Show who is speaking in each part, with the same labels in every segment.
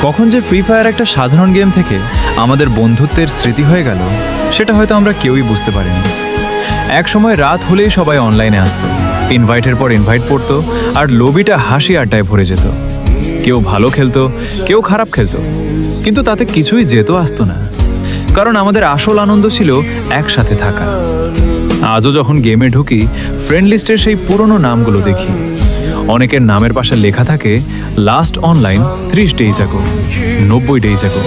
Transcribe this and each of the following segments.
Speaker 1: কখন যে free fire একটা সাধারণ গেম থেকে আমাদের বন্ধুত্বের স্মৃতি হয়ে গেল সেটা হয়তো আমরা কেউই বুঝতে পারিনি। এক সময় রাত হলেই সবাই অনলাইনে আসতো, ইনভাইটের পর ইনভাইট পড়তো, আর লবিটা হাসি আড্ডায় ভরে যেত। কেউ ভালো খেলতো, কেউ খারাপ খেলতো, কিন্তু তাতে কিছুই যেত আসতো না, কারণ আমাদের আসল আনন্দ ছিল একসাথে থাকা। আজও যখন গেমে ঢুকি, ফ্রেন্ড লিস্টের সেই পুরনো নামগুলো দেখি। অনেকের নামের পাশে লেখা থাকে লাস্ট অনলাইন 30 ডেজ আগো, 90 ডেজ আগো,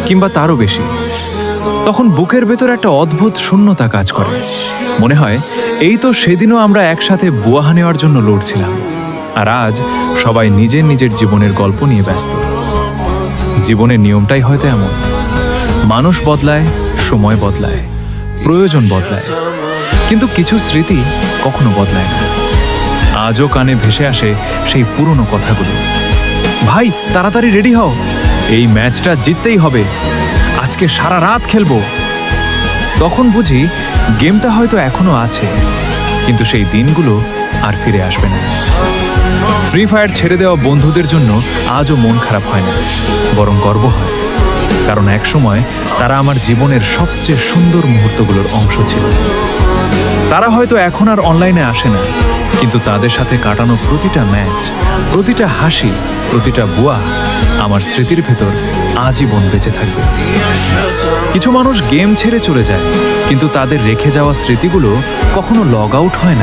Speaker 1: কিংবা তারও বেশি। তখন বুকের ভেতর একটা অদ্ভুত শূন্যতা কাজ করে। মনে হয় এই তো সেদিনও আমরা একসাথে বুয়াহা নেওয়ার জন্য লড়ছিলাম, আর আজ সবাই নিজের নিজের জীবনের গল্প নিয়ে ব্যস্ত। জীবনের নিয়মটাই হয়তো এমন, মানুষ বদলায়, সময় বদলায়, প্রয়োজন বদলায়, কিন্তু কিছু স্মৃতি কখনো বদলায় না। আজও কানে ভেসে আসে সেই পুরনো কথাগুলো। ভাই তাড়াতাড়ি রেডি হও, এই ম্যাচটা জিততেই হবে, আজকে সারা রাত খেলবো। তখন বুঝি গেমটা হয়তো এখনো আছে, কিন্তু সেই দিনগুলো আর ফিরে আসবে না। ফ্রি ফায়ার ছেড়ে দেওয়া বন্ধুদের জন্য আজও মন খারাপ হয় না, বরং গর্ব হয়, কারণ একসময় তারা আমার জীবনের সবচেয়ে সুন্দর মুহূর্তগুলোর অংশ ছিল। তারা হয়তো এখন আর অনলাইনে আসে না, কিন্তু তাদের সাথে কাটানো প্রতিটা ম্যাচ, প্রতিটা হাসি, প্রতিটা বুয়া আমার স্মৃতির ভেতর আজীবন বেঁচে থাকবে। কিছু মানুষ গেম ছেড়ে চলে যায়, কিন্তু তাদের রেখে যাওয়া স্মৃতিগুলো কখনো লগ আউট হয় না।